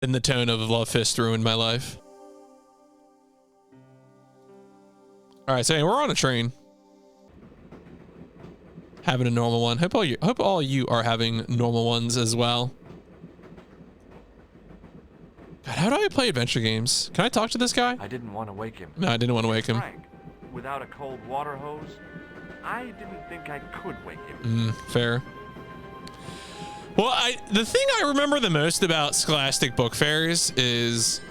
in the tone of Love Fist ruined my life. All right, so anyway, we're on a train. Having a normal one. Hope all you are having normal ones as well. God, how do I play adventure games? Can I talk to this guy? I didn't want to wake him. No, I didn't want to wake him. Frank, without a cold water hose, I didn't think I could wake him. Fair. Well, the thing I remember the most about Scholastic Book Fairs is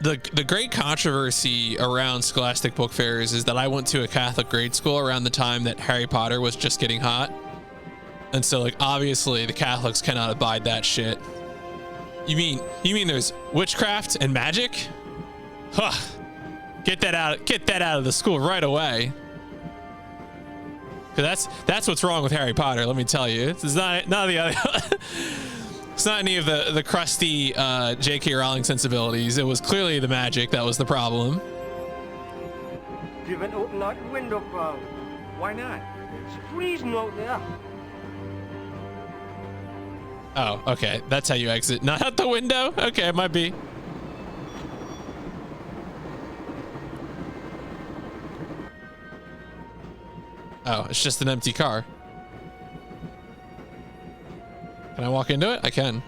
the great controversy around Scholastic Book Fairs is that I went to a Catholic grade school around the time that Harry Potter was just getting hot. And so, like, obviously the Catholics cannot abide that shit. You mean there's witchcraft and magic? Huh. Get that out of the school right away. Cause that's what's wrong with Harry Potter, let me tell you. It's not the other it's not any of the crusty J.K. Rowling sensibilities. It was clearly the magic that was the problem. You haven't opened that window, pal. Why not? It's freezing out there. Oh, okay. That's how you exit. Not out the window? Okay, it might be. Oh, it's just an empty car. Can I walk into it? I can.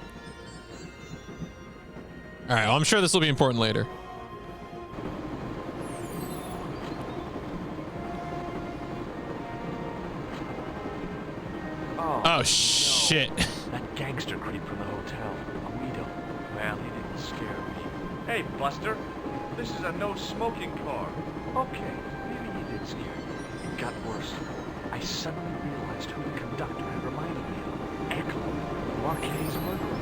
All right, well, I'm sure this will be important later. Oh, shit. That gangster creep from the hotel. Guido. Well, he didn't scare me. Hey, Buster. This is a no-smoking car. Okay, maybe he did scare me. It got worse. I suddenly realized who the conductor had reminded me of. Echo, Marquet's murderer.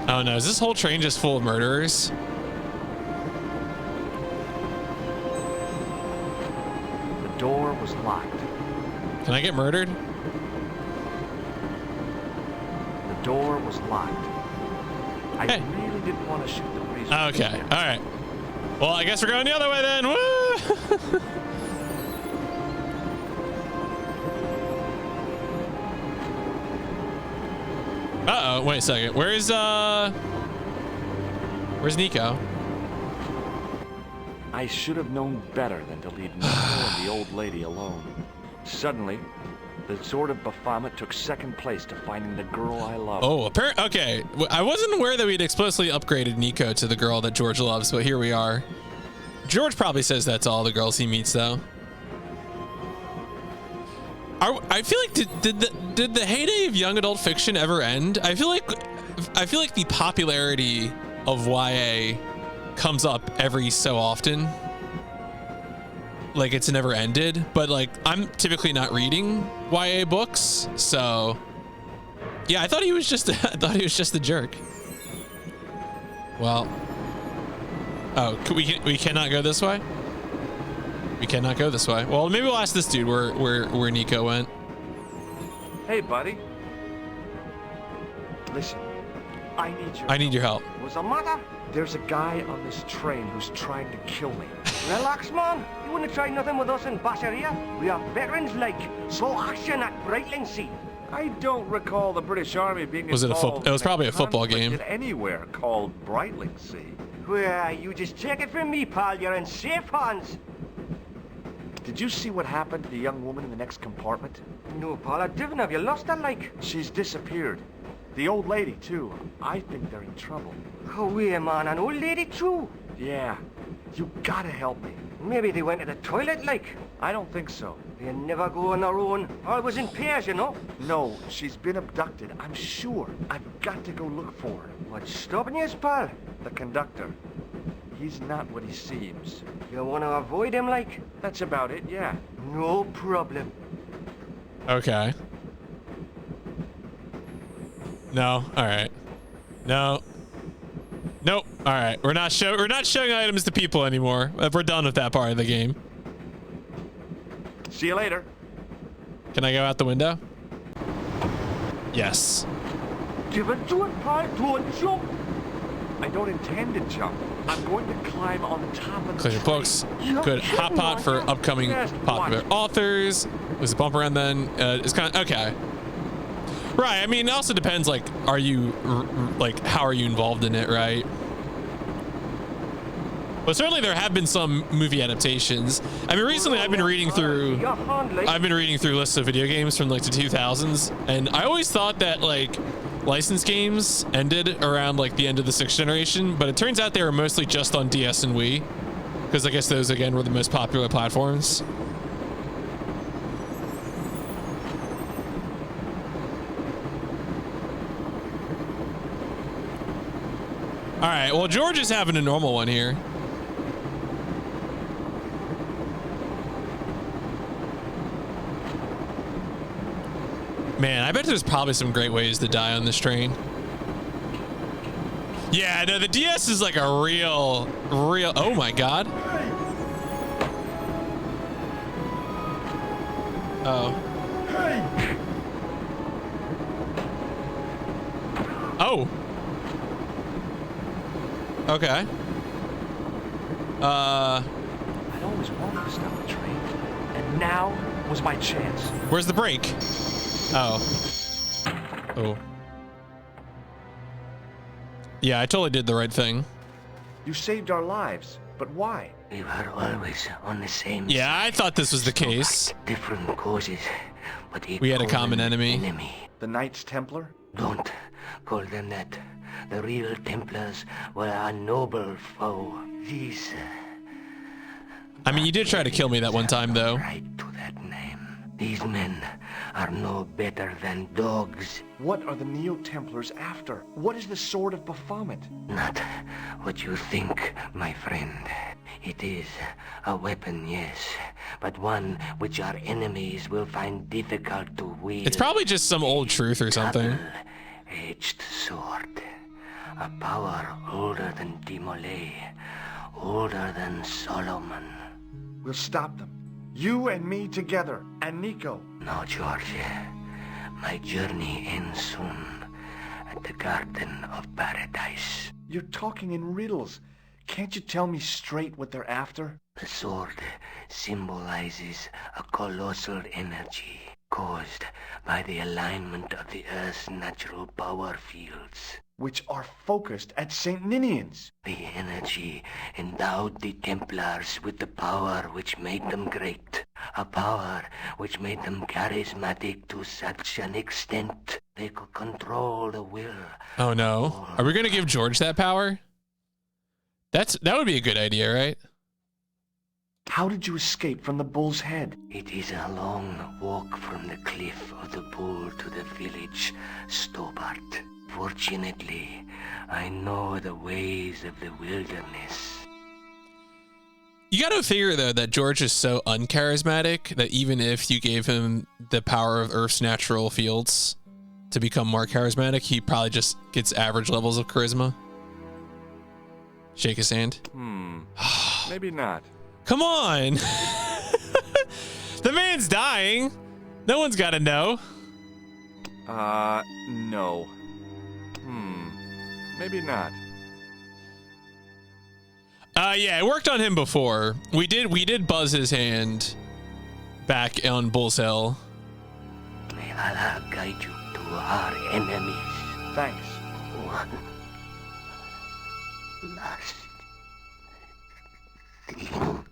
Oh no, is this whole train just full of murderers? The door was locked. Can I get murdered? The door was locked. I really didn't want to shoot the breeze. Okay, all right. Well, I guess we're going the other way then. Woo! Uh-oh, wait a second. Where's Nico? I should have known better than to leave Nico and the old lady alone. Suddenly, the sword of Baphomet took second place to finding the girl I love. Oh, okay. I wasn't aware that we'd explicitly upgraded Nico to the girl that George loves, but here we are. George probably says that to all the girls he meets, though. I feel like did the heyday of young adult fiction ever end? I feel like the popularity of YA comes up every so often. Like it's never ended, but like I'm typically not reading YA books, so yeah, I thought he was just a jerk. Well, oh, we cannot go this way. We cannot go this way. Well, maybe we'll ask this dude where Nico went. Hey, buddy. Listen, I need your help. What's the matter? There's a guy on this train who's trying to kill me. Relax, man. You wouldn't try nothing with us in Basharia. We are veterans like slow action at Brightlingsea. I don't recall the British Army being Was it involved it was probably a football conflict game. anywhere called Brightlingsea. Well, you just take it from me, pal. You're in safe hands. Did you see what happened to the young woman in the next compartment? No, pal. I didn't. Have you lost her, like? She's disappeared. The old lady, too. I think they're in trouble. Oh, yeah, man. An old lady, too. Yeah. You gotta help me. Maybe they went to the toilet, like. I don't think so. They never go on their own. Always in pairs, you know. No, she's been abducted. I'm sure. I've got to go look for her. What's stopping you, pal? The conductor. He's not what he seems. You want to avoid him, like? That's about it, yeah. No problem. Okay. No. All right. No. Nope. All right. We're not showing items to people anymore. We're done with that part of the game. See you later. Can I go out the window? Yes. Give it to it, pal. Don't jump. I don't intend to jump. I'm going to climb on top of the Clear books. Good. Hot pot for upcoming popular authors. There's a bump around then. It's kind of okay. Right. I mean, it also depends. Like, are you like, how are you involved in it, right? But certainly there have been some movie adaptations. I mean, recently I've been reading through lists of video games from like the 2000s, and I always thought that like licensed games ended around like the end of the 6th generation, but it turns out they were mostly just on DS and Wii, because I guess those again were the most popular platforms. All right, well, George is having a normal one here. Man, I bet there's probably some great ways to die on this train. Yeah, no, the DS is like a real, oh my God. Oh. Oh. Okay. I'd always wanted to stop the train, and now was my chance. Where's the brake? Oh. Oh. Yeah, I totally did the right thing. You saved our lives, but why? We were always on the same Yeah, side. I thought this was the case. Different causes, but We had a common enemy. The Knights Templar? Don't call them that. The real Templars were a noble foe. These... I mean, you did try to kill me that one time, though. Right to that name. These men are no better than dogs. What are the Neo-Templars after? What is the Sword of Baphomet? Not what you think, my friend. It is a weapon, yes, but one which our enemies will find difficult to wield. It's probably just some old truth or something. Double-edged sword. A power older than Dimole, older than Solomon. We'll stop them. You and me together, and Nico. No, George. My journey ends soon at the Garden of Paradise. You're talking in riddles. Can't you tell me straight what they're after? The sword symbolizes a colossal energy caused by the alignment of the Earth's natural power fields. Which are focused at St. Ninian's. The energy endowed the Templars with the power which made them great. A power which made them charismatic to such an extent they could control the will. Oh no. Are we gonna give George that power? That would be a good idea, right? How did you escape from the Bull's Head? It is a long walk from the cliff of the Bull to the village Stobart. Fortunately, I know the ways of the wilderness. You gotta figure, though, that George is so uncharismatic that even if you gave him the power of Earth's natural fields to become more charismatic, he probably just gets average levels of charisma. Shake his hand. Maybe not. Come on! The man's dying. No one's gotta know. No. Maybe not. Yeah, it worked on him before. We did buzz his hand back on Bull's Hill. May Allah guide you to our enemies. Thanks. One last thing.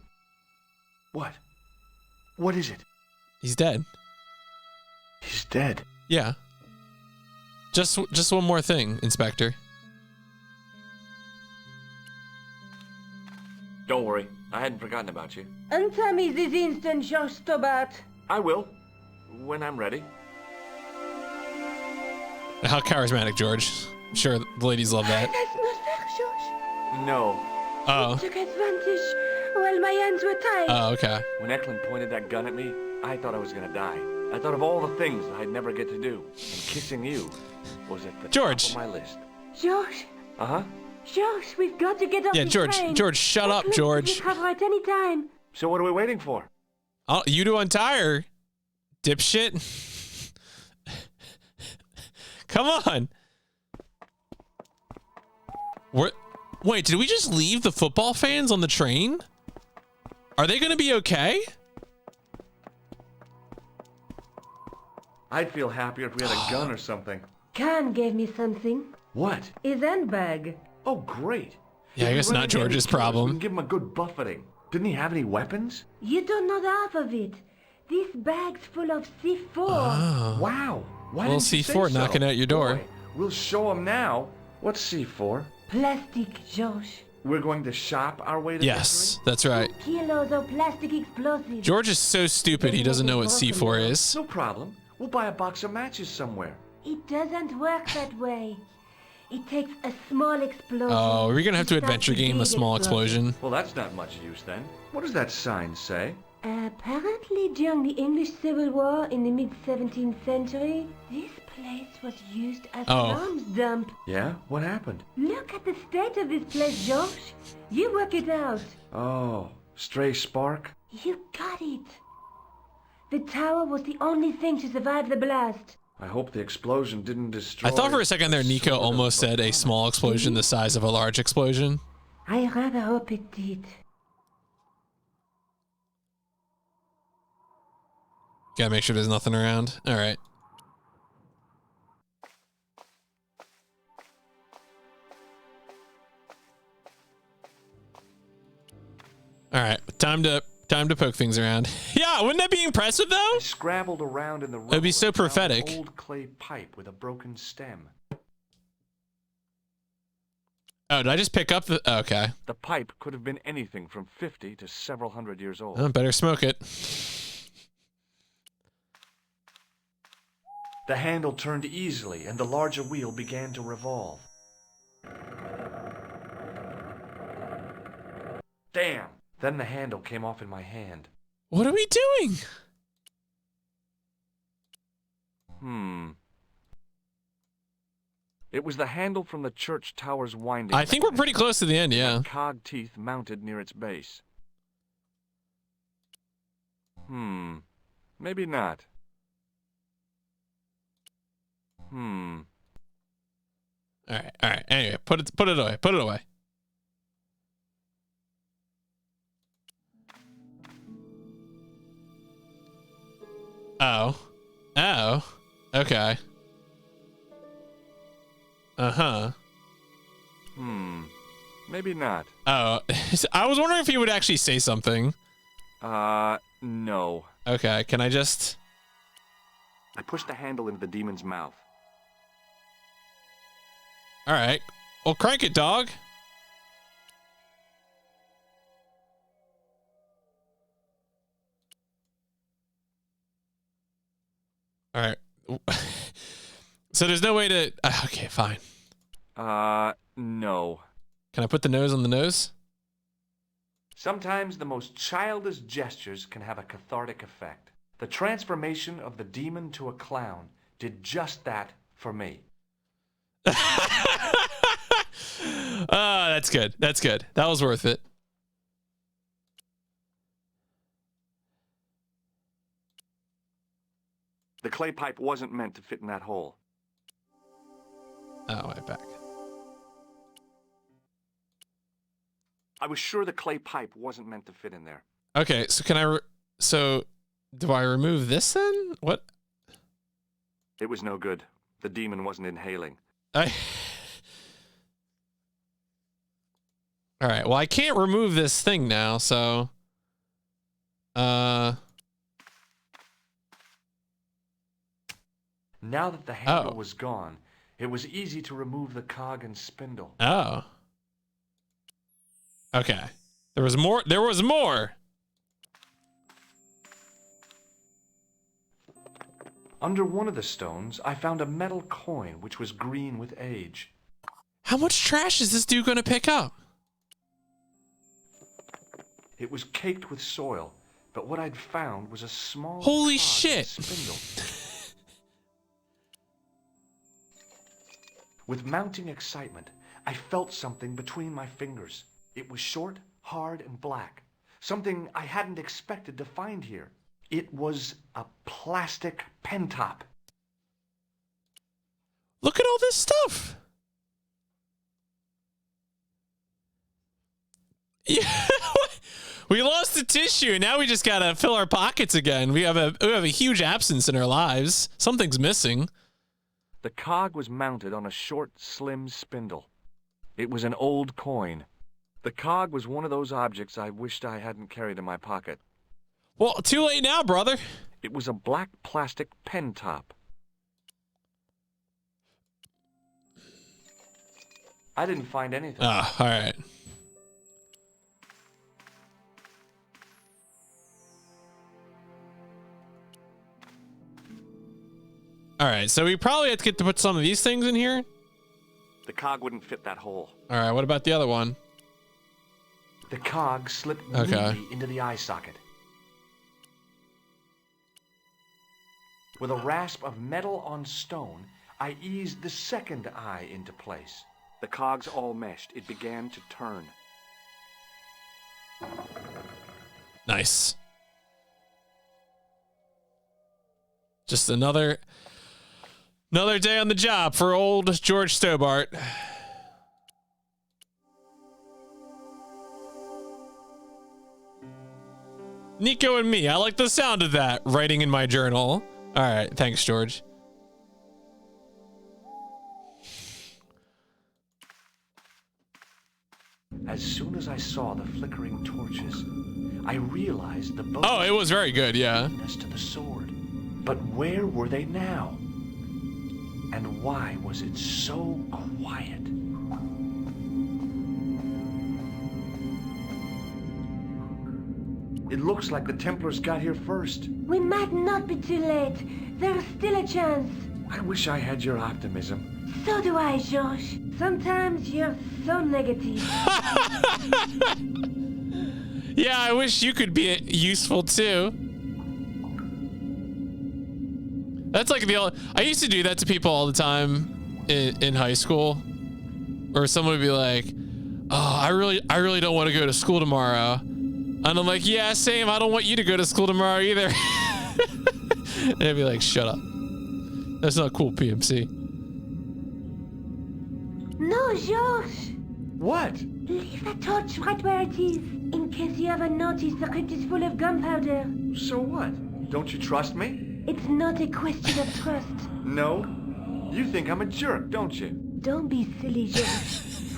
What? What is it? He's dead. He's dead. Yeah. Just one more thing, Inspector. Don't worry. I hadn't forgotten about you. Answer me this instant, George Stobart. I will. When I'm ready. How charismatic, George. I'm sure the ladies love that. That's not fair, George. No. Oh. Took advantage while my hands were tied. Oh, okay. When Eklund pointed that gun at me, I thought I was gonna die. I thought of all the things I'd never get to do. And kissing you was at the George. top of my list. George, Uh-huh. George, we've got to get off Yeah, this George. train. George, shut up, Eklund George. will recover at any time. So what are we waiting for? Oh, you to untie her, dipshit. Come on. Wait, did we just leave the football fans on the train? Are they going to be okay? I'd feel happier if we had a gun or something. Khan gave me something. What? His handbag. Oh, great. Yeah, I If we guess run not into any George's killers, problem. We can give him a good buffeting. Didn't he have any weapons? You don't know the half of it. This bag's full of C4. Oh. Wow. Why Little didn't you C4 say so? knocking at your door. Boy, we'll show him now. What's C4? Plastic, George. We're going to shop our way to Yes, that's right. Kilos of plastic explosives. George is so stupid he doesn't know what C4 is. victory? No problem. We'll buy a box of matches somewhere. It doesn't work that way. It takes a small explosion. Oh, we're gonna have to starts adventure a game a big small explosion. Well, that's not much use then. What does that sign say? Apparently, during the English Civil War in the mid-17th century, this place was used as Oh. an arms dump. Yeah? What happened? Look at the state of this place, George. You work it out. Oh, stray spark? You got it. The tower was the only thing to survive the blast. I hope the explosion didn't destroy... I thought for a second there Nico sort of almost said a small explosion the size of a large explosion. I rather hope it did. Gotta make sure there's nothing around. Alright. Alright, time to poke things around. Yeah, wouldn't that be impressive though? I scrabbled around in the road. It'd be so and found prophetic. An old clay pipe with a broken stem. Oh, did I just pick up the... Okay. The pipe could have been anything from 50 to several hundred years old. Oh, better smoke it. The handle turned easily and the larger wheel began to revolve. Damn! Then the handle came off in my hand. What are we doing? It was the handle from the church tower's winding. I think we're pretty close to the end, yeah. Cog teeth mounted near its base. Maybe not. Alright. Anyway, put it away. Oh. Okay. Uh-huh. Maybe not. Oh. I was wondering if he would actually say something. No. Okay, can I just... I pushed the handle into the demon's mouth. Alright. Well, crank it, dog. Alright. So there's no way to... Okay, fine. No. Can I put the nose on the nose? Sometimes the most childish gestures can have a cathartic effect. The transformation of the demon to a clown did just that for me. That's good. That's good. That was worth it. The clay pipe wasn't meant to fit in that hole. Oh, wait, back. I was sure the clay pipe wasn't meant to fit in there. Okay, so can I... So, do I remove this then? What? It was no good. The demon wasn't inhaling. Alright, well, I can't remove this thing now, so... Now that the handle Oh. was gone, it was easy to remove the cog and spindle. Oh. Okay. There was more. There was more. Under one of the stones, I found a metal coin which was green with age. How much trash is this dude going to pick up? It was caked with soil, but what I'd found was a small Holy cog shit. and spindle. With mounting excitement, I felt something between my fingers. It was short, hard, and black. Something I hadn't expected to find here. It was a plastic pen top. Look at all this stuff. Yeah. We lost the tissue. Now we just gotta fill our pockets again. We have a huge absence in our lives. Something's missing. The cog was mounted on a short, slim spindle. It was an old coin. The cog was one of those objects I wished I hadn't carried in my pocket. Well, too late now, brother. It was a black plastic pen top. I didn't find anything. Ah, all right. All right, so we probably have to get to put some of these things in here. The cog wouldn't fit that hole. All right, what about the other one? The cog slipped Okay. neatly into the eye socket. With a rasp of metal on stone, I eased the second eye into place. The cogs all meshed. It began to turn. Nice. Just another day on the job for old George Stobart. Nico and me. I like the sound of that. Writing in my journal. All right. Thanks, George. As soon as I saw the flickering torches, I realized the boat Oh, it was very good. Yeah. leading us to the sword. But where were they now? And why was it so quiet? It looks like the Templars got here first. We might not be too late. There's still a chance. I wish I had your optimism. So do I, George. Sometimes you're so negative. Yeah, I wish you could be useful too. That's like I used to do that to people all the time in high school, where someone would be like, "Oh, I really don't want to go to school tomorrow," and I'm like, "Yeah, same. I don't want you to go to school tomorrow either." And they'd be like, "Shut up. That's not cool, PMC." No, George. What? Leave the torch right where it is. In case you ever notice the crypt is full of gunpowder. So what? Don't you trust me? It's not a question of trust. No? You think I'm a jerk, don't you? Don't be silly, George.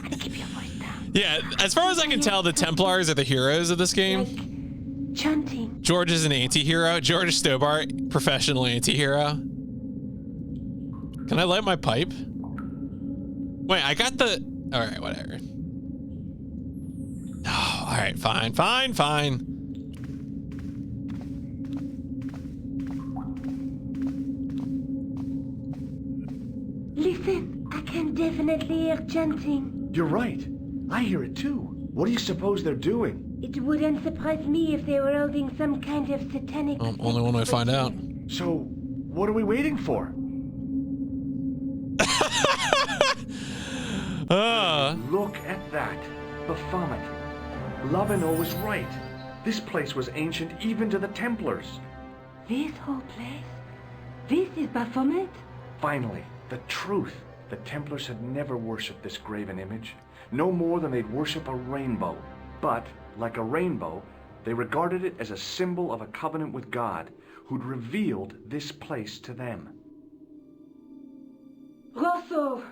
And keep your voice down. Yeah, as far as I can tell, the Templars are the heroes of this game. Like chanting. George is an anti-hero. George Stobart, professional anti-hero. Can I light my pipe? Wait, I got the... All right, whatever. Oh, all right, fine. Listen, I can definitely hear chanting. You're right. I hear it too. What do you suppose they're doing? It wouldn't surprise me if they were holding some kind of satanic... Only when we find out. So, what are we waiting for? Look at that. Baphomet. Lavino was right. This place was ancient even to the Templars. This whole place? This is Baphomet? Finally, the truth. The Templars had never worshipped this graven image, no more than they'd worship a rainbow. But, like a rainbow, they regarded it as a symbol of a covenant with God, who'd revealed this place to them. Rosso!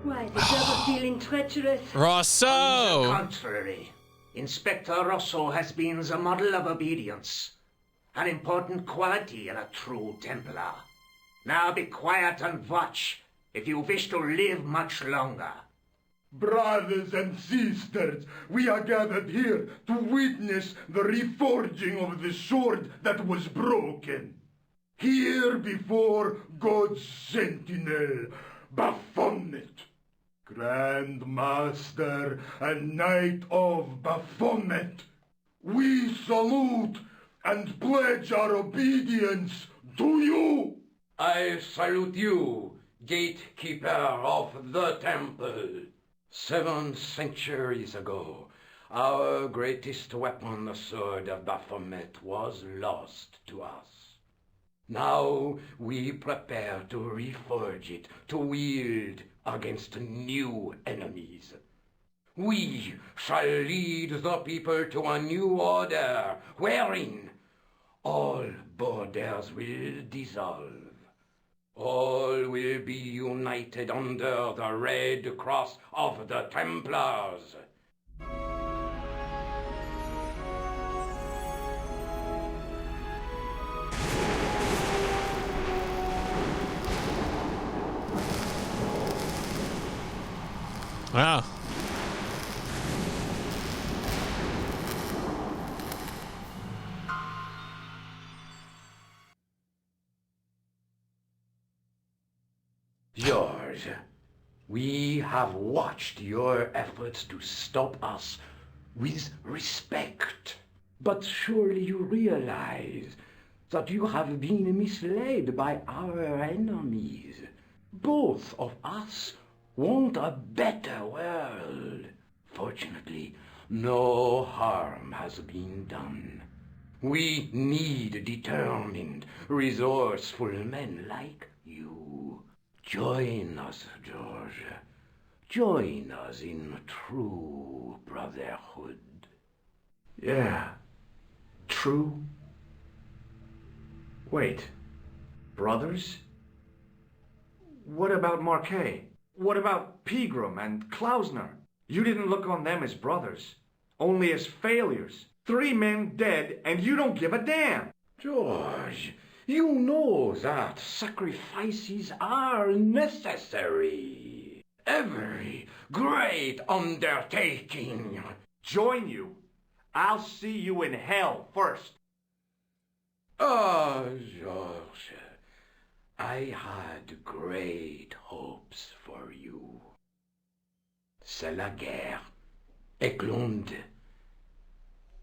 Why, the devil feeling treacherous? Rosso! On the contrary, Inspector Rosso has been the model of obedience, an important quality in a true Templar. Now be quiet and watch, if you wish to live much longer. Brothers and sisters, we are gathered here to witness the reforging of the sword that was broken. Here before God's sentinel, Baphomet, Grand Master and Knight of Baphomet, we salute and pledge our obedience to you. I salute you, gatekeeper of the temple. 7 centuries ago, our greatest weapon, the sword of Baphomet, was lost to us. Now we prepare to reforge it, to wield against new enemies. We shall lead the people to a new order, wherein all borders will dissolve. All will be united under the red cross of the Templars. Wow. George, we have watched your efforts to stop us with respect. But surely you realize that you have been misled by our enemies. Both of us want a better world. Fortunately, no harm has been done. We need determined, resourceful men like you. Join us, George. Join us in true brotherhood. Yeah. True. Wait. Brothers? What about Marquet? What about Pegram and Klausner? You didn't look on them as brothers, only as failures. 3 men dead, and you don't give a damn. George, you know that sacrifices are necessary. Every great undertaking. Join you? I'll see you in hell first. Ah, George, I had great hopes for you. C'est la guerre. Eklund,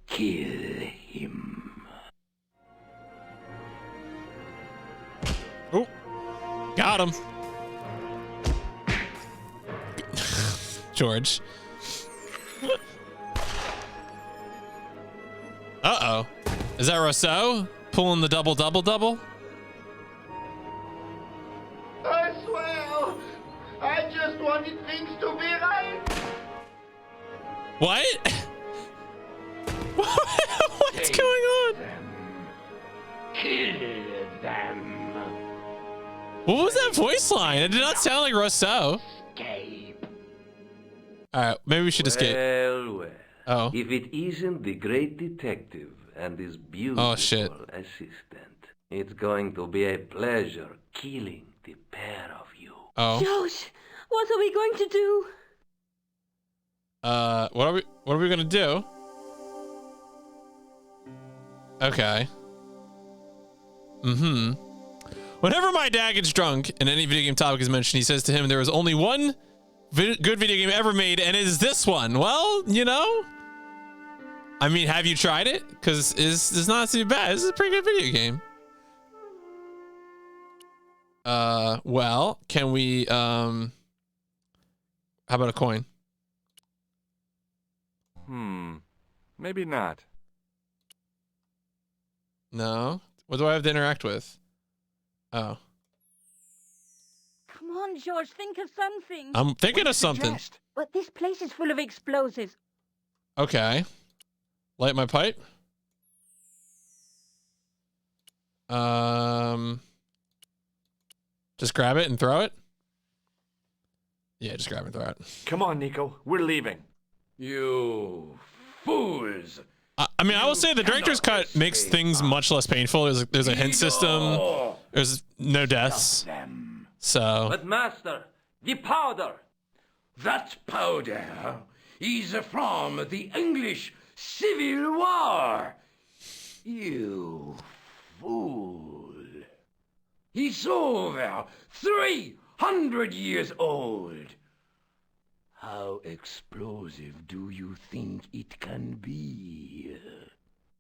kill him. Oh, got him. George. Uh-oh. Is that Rousseau pulling the double? I swear, I just wanted things to be right. What? What's going on? Kill them. What was that voice line? It did not sound like Rousseau. Escape. All right, maybe we should escape. Well. Oh. If it isn't the great detective and his beautiful assistant, it's going to be a pleasure killing the pair of you. Oh. Josh, what are we going to do? What are we gonna do? Okay. Whenever my dad gets drunk and any video game topic is mentioned, he says to him, there is only one good video game ever made, and it is this one. Well, you know, I mean, have you tried it? Because it's not too bad. This is a pretty good video game. Well, can we, how about a coin? Maybe not. No? What do I have to interact with? Oh. Come on, George, think of something. I'm thinking of something. But this place is full of explosives. Okay. Light my pipe. Just grab it and throw it? Yeah, just grab it and throw it. Come on, Nico. We're leaving. You fools. I mean, I will say the director's cut makes things much less painful. There's a hint system. There's no deaths. So. But master, the powder. That powder is from the English Civil War. You fool. He's over 300 years old. How explosive do you think it can be?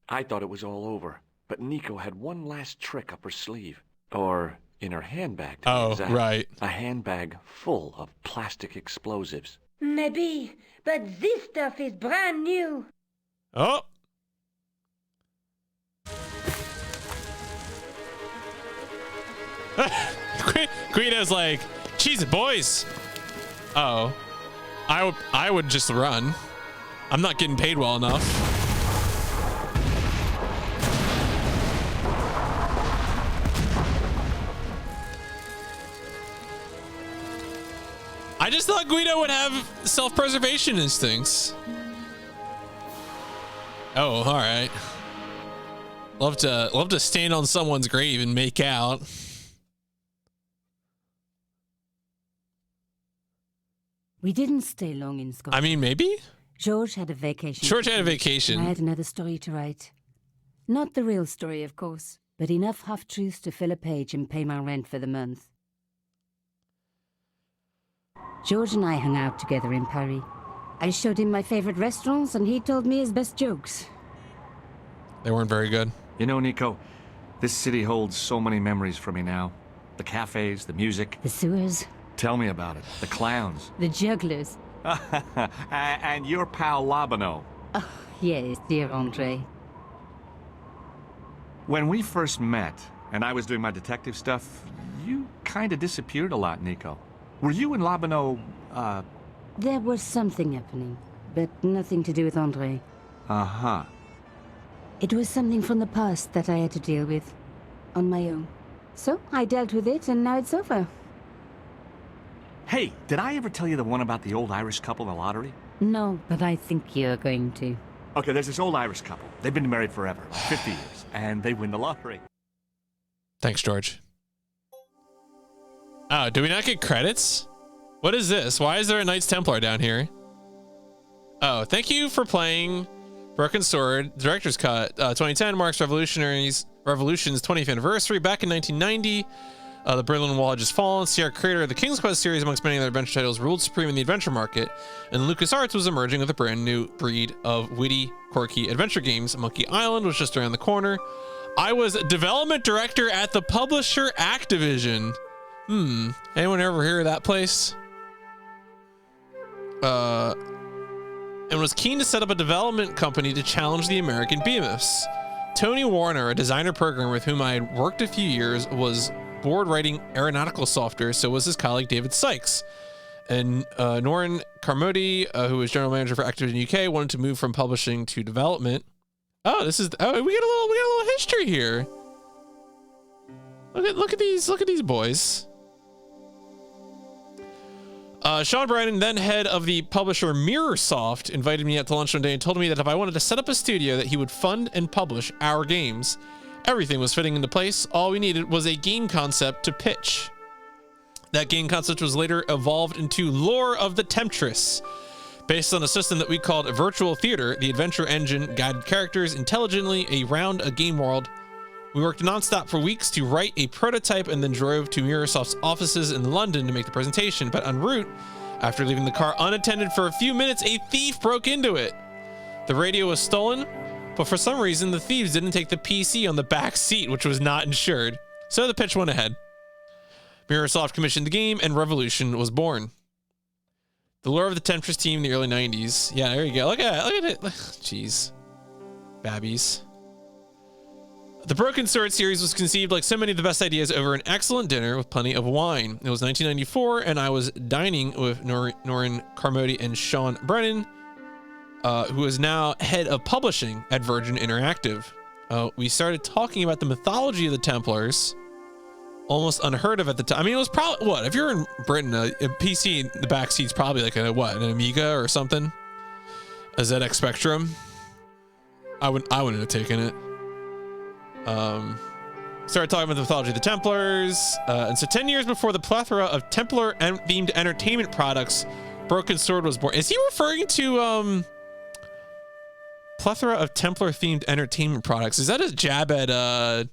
I thought it was all over, but Nico had one last trick up her sleeve. Or in her handbag, to be exact. Right. A handbag full of plastic explosives. Maybe, but this stuff is brand new. Oh. Guido's like, "Jeez, boys." Uh-oh. I would just run. I'm not getting paid well enough. I just thought Guido would have self-preservation instincts. Oh, all right. Love to stand on someone's grave and make out. We didn't stay long in Scotland. I mean, maybe? George had a vacation. George had a vacation. I had another story to write. Not the real story, of course, but enough half-truths to fill a page and pay my rent for the month. George and I hung out together in Paris. I showed him my favorite restaurants and he told me his best jokes. They weren't very good. You know, Nico, this city holds so many memories for me now. The cafes, the music. The sewers. Tell me about it. The clowns. The jugglers. And your pal Labano. Oh, yes, dear Andre. When we first met, and I was doing my detective stuff, you kind of disappeared a lot, Nico. Were you and Labano, There was something happening, but nothing to do with Andre. Uh-huh. It was something from the past that I had to deal with, on my own. So, I dealt with it, and now it's over. Hey, did I ever tell you the one about the old Irish couple in the lottery? No, but I think you're going to. Okay, there's this old Irish couple. They've been married forever, like 50 years, and they win the lottery. Thanks, George. Oh, do we not get credits? What is this? Why is there a Knights Templar down here? Oh, thank you for playing Broken Sword. Director's Cut. 2010 marks Revolution's 20th anniversary. Back in 1990, the Berlin Wall had just fallen. Sierra, creator of the King's Quest series, amongst many other adventure titles, ruled supreme in the adventure market, and LucasArts was emerging with a brand new breed of witty, quirky adventure games. Monkey Island was just around the corner. I was development director at the publisher Activision. Anyone ever hear of that place? And was keen to set up a development company to challenge the American behemoths. Tony Warner, a designer programmer with whom I had worked a few years, was bored writing aeronautical software, so was his colleague David Sykes. And Norin Carmody, who was general manager for Activision UK, wanted to move from publishing to development. Oh, we get a little history here. Look at these boys. Sean Brennan, then head of the publisher Mirrorsoft, invited me out to lunch one day and told me that if I wanted to set up a studio that he would fund and publish our games. Everything was fitting into place. All we needed was a game concept to pitch. That game concept was later evolved into Lore of the Temptress. Based on a system that we called Virtual Theater, the adventure engine guided characters intelligently around a game world. We worked nonstop for weeks to write a prototype and then drove to Mirrorsoft's offices in London to make the presentation. But en route, after leaving the car unattended for a few minutes, a thief broke into it. The radio was stolen, but for some reason, the thieves didn't take the PC on the back seat, which was not insured. So the pitch went ahead. Mirrorsoft commissioned the game, and Revolution was born. The Lore of the Temptress team in the early 90s. Yeah, there you go. Look at it. Jeez. Babbies. The Broken Sword series was conceived like so many of the best ideas over an excellent dinner with plenty of wine. It was 1994, and I was dining with Norin Carmody and Sean Brennan, who is now head of publishing at Virgin Interactive. We started talking about the mythology of the Templars, almost unheard of at the time. I mean, it was probably, what, if you're in Britain, a PC in the back seat's probably like an Amiga or something? A ZX Spectrum? I wouldn't have taken it. Started talking about the mythology of the Templars, and so 10 years before the plethora of Templar-themed entertainment products, Broken Sword was born. Is he referring to plethora of Templar-themed entertainment products? Is that a jab at Da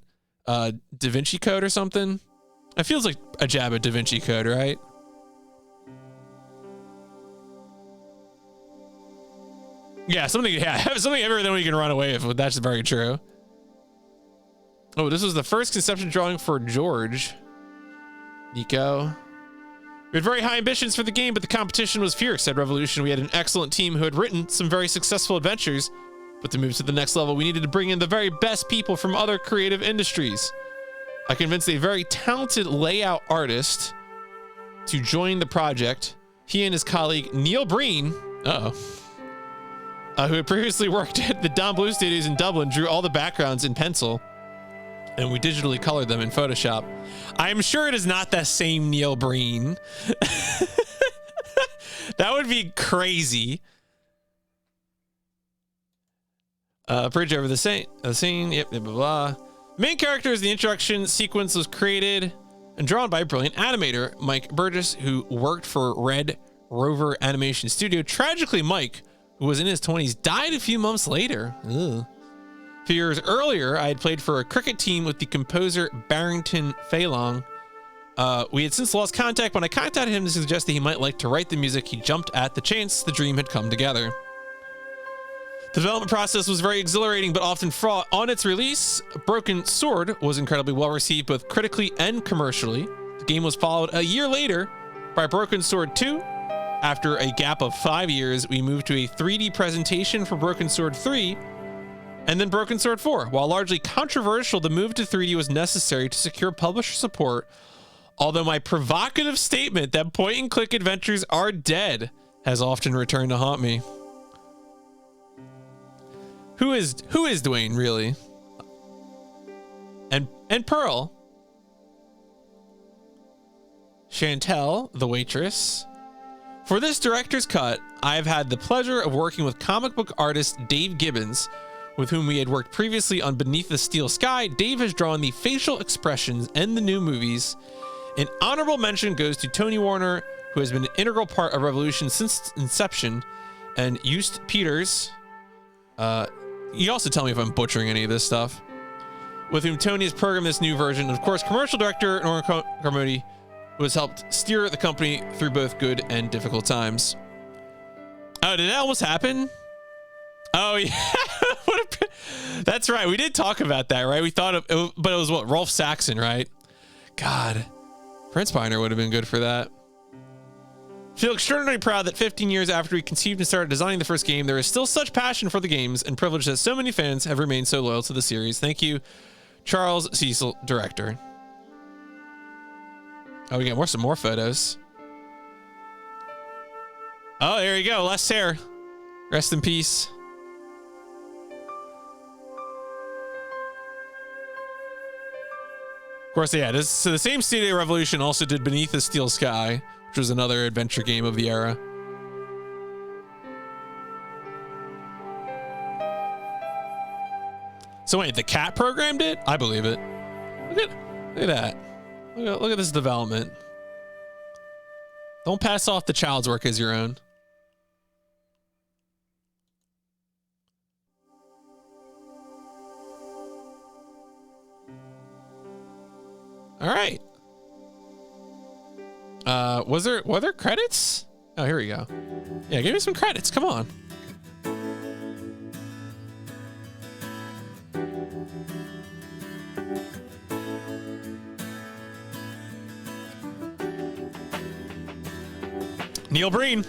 Vinci Code or something? It feels like a jab at Da Vinci Code, right? Yeah, something everything we can run away with. That's very true. Oh, this was the first conception drawing for George. Nico. We had very high ambitions for the game, but the competition was fierce. At Revolution, we had an excellent team who had written some very successful adventures, but to move to the next level, we needed to bring in the very best people from other creative industries. I convinced a very talented layout artist to join the project, He and his colleague Neil Breen, who had previously worked at the Don Bluth Studios in Dublin, drew all the backgrounds in pencil, and we digitally colored them in Photoshop. I'm sure it is not the same Neil Breen. That would be crazy. Bridge over the scene. Yep, blah, blah, blah. Main characters, the introduction sequence was created and drawn by a brilliant animator, Mike Burgess, who worked for Red Rover Animation Studio. Tragically, Mike, who was in his 20s, died a few months later. Ugh. A few years earlier, I had played for a cricket team with the composer Barrington Phelan. We had since lost contact. When I contacted him to suggest that he might like to write the music, he jumped at the chance the dream had come together. The development process was very exhilarating, but often fraught. On its release, Broken Sword was incredibly well received, both critically and commercially. The game was followed a year later by Broken Sword 2. After a gap of 5 years, we moved to a 3D presentation for Broken Sword 3, and then Broken Sword 4. While largely controversial, the move to 3D was necessary to secure publisher support, although my provocative statement that point-and-click adventures are dead has often returned to haunt me. Who is Dwayne, really? And Pearl. Chantel, the waitress. For this director's cut, I've had the pleasure of working with comic book artist Dave Gibbons, with whom we had worked previously on Beneath the Steel Sky. Dave has drawn the facial expressions in the new movies. An honorable mention goes to Tony Warner, who has been an integral part of Revolution since its inception, and Just Peters. You also tell me if I'm butchering any of this stuff. With whom Tony has programmed this new version. And of course, commercial director Norman Carmody, who has helped steer the company through both good and difficult times. Oh, did that almost happen? Oh, yeah. That's right. We did talk about that, right? We thought of it, but it was what? Rolf Saxon, right? God. Prince Piner would have been good for that. Feel extraordinarily proud that 15 years after we conceived and started designing the first game, there is still such passion for the games and privilege that so many fans have remained so loyal to the series. Thank you, Charles Cecil, director. Oh, we got some more photos. Oh, there you go. Les Hair. Rest in peace. Of course, yeah, so the same studio, Revolution, also did Beneath the Steel Sky, which was another adventure game of the era. So wait, the cat programmed it? I believe it. Look at that. Look at this development. Don't pass off the child's work as your own. All right. Were there credits? Oh, here we go. Yeah, give me some credits. Come on. Neil Breen.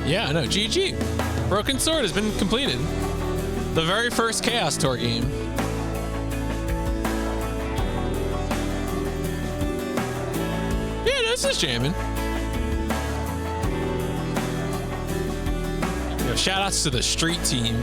Yeah, no, GG. Broken Sword has been completed. The very first Chaos Tour game. Yeah, this is jamming. Yo, shout outs to the street team.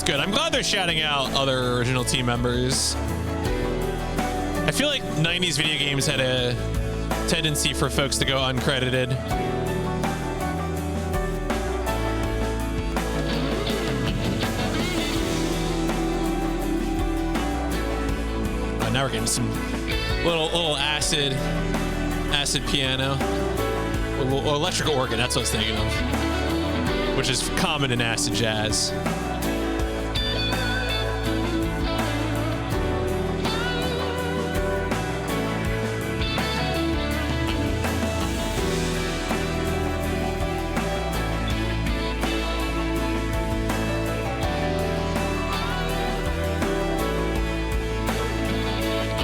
good. I'm glad they're shouting out other original team members. I feel like 90s video games had a tendency for folks to go uncredited. Oh, now we're getting some little acid piano. Well, electric organ, that's what I was thinking of, which is common in acid jazz.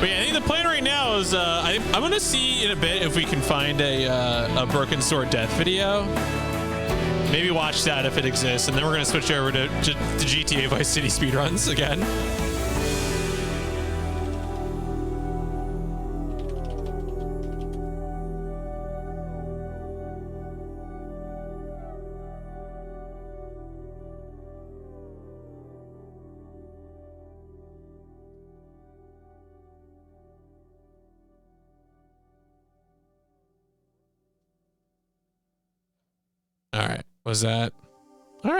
But yeah, I think the plan right now is I'm gonna see in a bit if we can find a Broken Sword Death video. Maybe watch that if it exists, and then we're gonna switch over to GTA Vice City speedruns again. All right, was that all right?